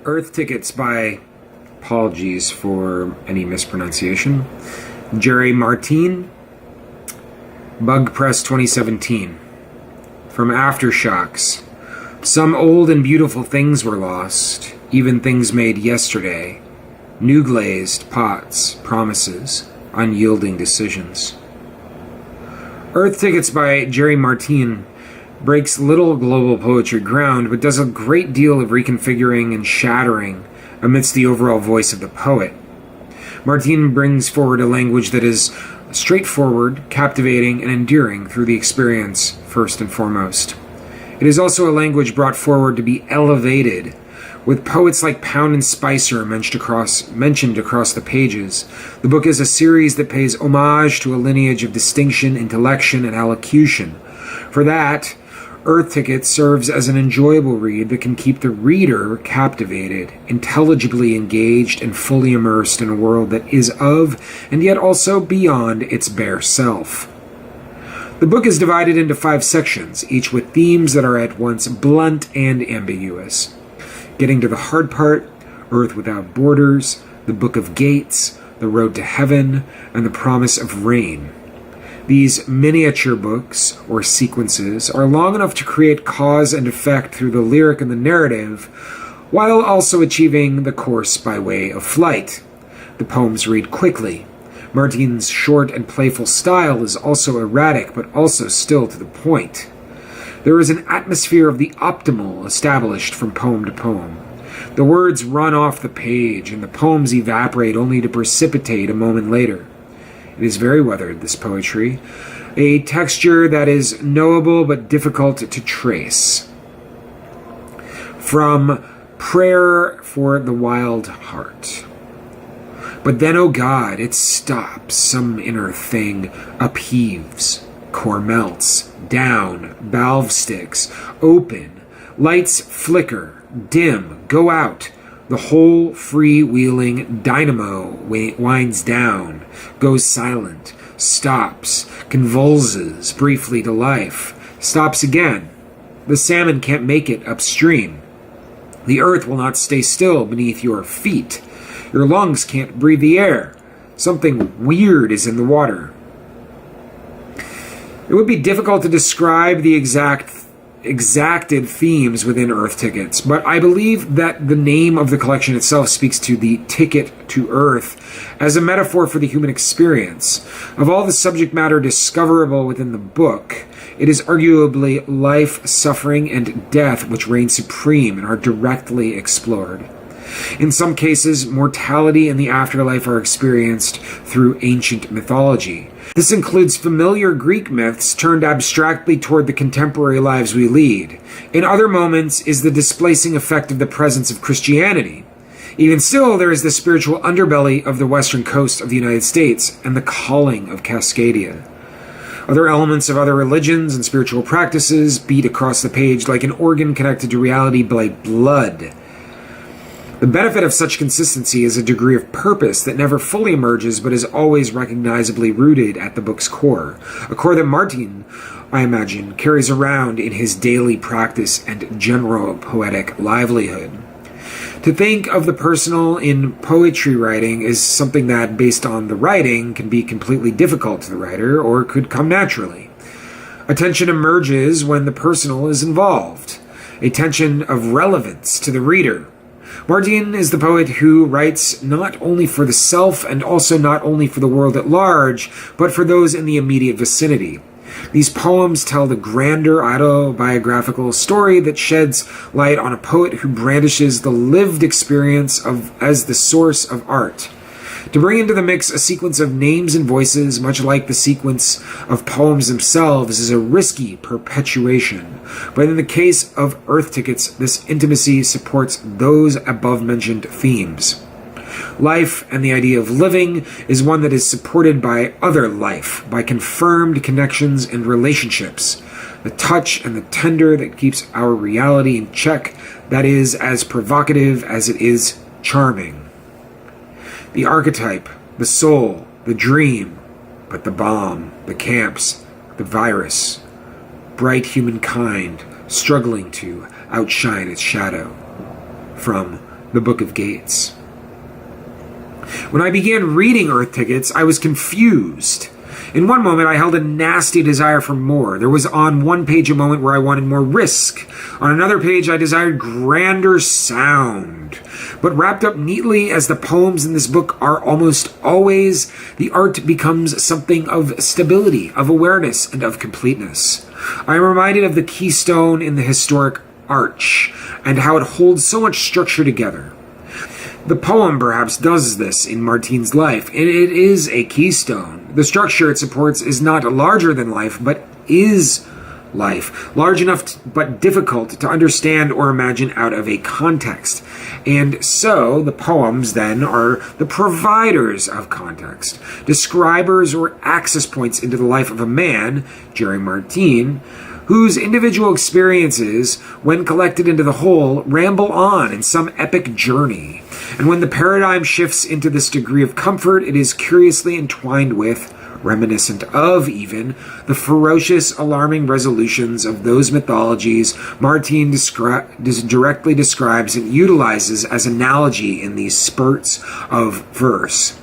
Earth Tickets by, apologies for any mispronunciation, Jerry Martien, Bug Press 2017. From Aftershocks. Some old and beautiful things were lost, even things made yesterday. New glazed pots, promises, unyielding decisions. Earth Tickets by Jerry Martien breaks little global poetry ground, but does a great deal of reconfiguring and shattering amidst the overall voice of the poet. Martien brings forward a language that is straightforward, captivating, and endearing through the experience, first and foremost. It is also a language brought forward to be elevated, with poets like Pound and Spicer mentioned across the pages. The book is a series that pays homage to a lineage of distinction, intellection, and elocution. For that, Earth Tickets serves as an enjoyable read that can keep the reader captivated, intelligibly engaged, and fully immersed in a world that is of, and yet also beyond, its bare self. The book is divided into 5 sections, each with themes that are at once blunt and ambiguous. Getting to the hard part, Earth Without Borders, the Book of Gates, the Road to Heaven, and the Promise of Rain. These miniature books, or sequences, are long enough to create cause and effect through the lyric and the narrative, while also achieving the course by way of flight. The poems read quickly. Martien's short and playful style is also erratic, but also still to the point. There is an atmosphere of the optimal established from poem to poem. The words run off the page, and the poems evaporate only to precipitate a moment later. It is very weathered, this poetry, a texture that is knowable but difficult to trace. From Prayer for the Wild Heart. But then, oh God, it stops, some inner thing upheaves, core melts, down, valve sticks, open, lights flicker, dim, go out. The whole freewheeling dynamo winds down, goes silent, stops, convulses briefly to life, stops again. The salmon can't make it upstream. The earth will not stay still beneath your feet. Your lungs can't breathe the air. Something weird is in the water. It would be difficult to describe the exacted themes within Earth Tickets, but I believe that the name of the collection itself speaks to the ticket to Earth as a metaphor for the human experience. Of all the subject matter discoverable within the book, it is arguably life, suffering, and death which reign supreme and are directly explored. In some cases, mortality and the afterlife are experienced through ancient mythology. This includes familiar Greek myths turned abstractly toward the contemporary lives we lead. In other moments is the displacing effect of the presence of Christianity. Even still, there is the spiritual underbelly of the western coast of the United States and the calling of Cascadia. Other elements of other religions and spiritual practices beat across the page like an organ connected to reality by blood. The benefit of such consistency is a degree of purpose that never fully emerges but is always recognizably rooted at the book's core, a core that Martien, I imagine, carries around in his daily practice and general poetic livelihood. To think of the personal in poetry writing is something that, based on the writing, can be completely difficult to the writer or could come naturally. A tension emerges when the personal is involved, a tension of relevance to the reader. Martien is the poet who writes not only for the self and also not only for the world at large, but for those in the immediate vicinity. These poems tell the grander autobiographical story that sheds light on a poet who brandishes the lived experience as the source of art. To bring into the mix a sequence of names and voices, much like the sequence of poems themselves, is a risky perpetuation. But in the case of Earth Tickets, this intimacy supports those above-mentioned themes. Life and the idea of living is one that is supported by other life, by confirmed connections and relationships. The touch and the tender that keeps our reality in check, that is as provocative as it is charming. The archetype, the soul, the dream, but the bomb, the camps, the virus, bright humankind struggling to outshine its shadow. From the Book of Gates. When I began reading Earth Tickets, I was confused. In one moment, I held a nasty desire for more. There was on one page a moment where I wanted more risk. On another page, I desired grander sound. But wrapped up neatly as the poems in this book are almost always, the art becomes something of stability, of awareness, and of completeness. I am reminded of the keystone in the historic arch, and how it holds so much structure together. The poem perhaps does this in Martien's life, and it is a keystone. The structure it supports is not larger than life, but is life, large enough but difficult to understand or imagine out of a context. And so the poems then are the providers of context, describers or access points into the life of a man, Jerry Martien, whose individual experiences, when collected into the whole, ramble on in some epic journey. And when the paradigm shifts into this degree of comfort, it is curiously entwined with, reminiscent of even, the ferocious, alarming resolutions of those mythologies Martien directly describes and utilizes as analogy in these spurts of verse.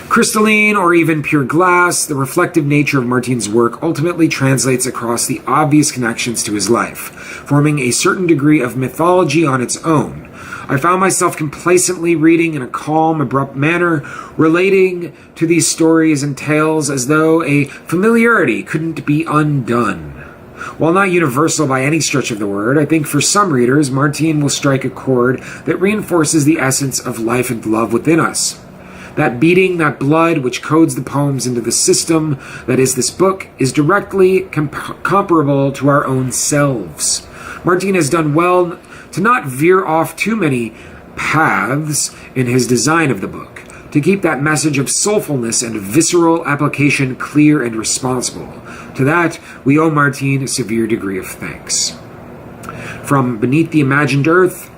Crystalline or even pure glass, the reflective nature of Martien's work ultimately translates across the obvious connections to his life, forming a certain degree of mythology on its own. I found myself complacently reading in a calm, abrupt manner, relating to these stories and tales as though a familiarity couldn't be undone. While not universal by any stretch of the word, I think for some readers, Martien will strike a chord that reinforces the essence of life and love within us. That beating, that blood which codes the poems into the system that is this book, is directly comparable to our own selves. Martien has done well to not veer off too many paths in his design of the book, to keep that message of soulfulness and visceral application clear and responsible. To that, we owe Martien a severe degree of thanks. From beneath the imagined earth,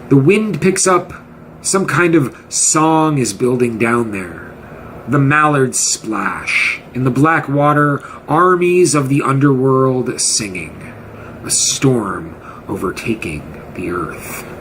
the wind picks up. Some kind of song is building down there. The mallards splash. In the black water, armies of the underworld singing. A storm overtaking the earth.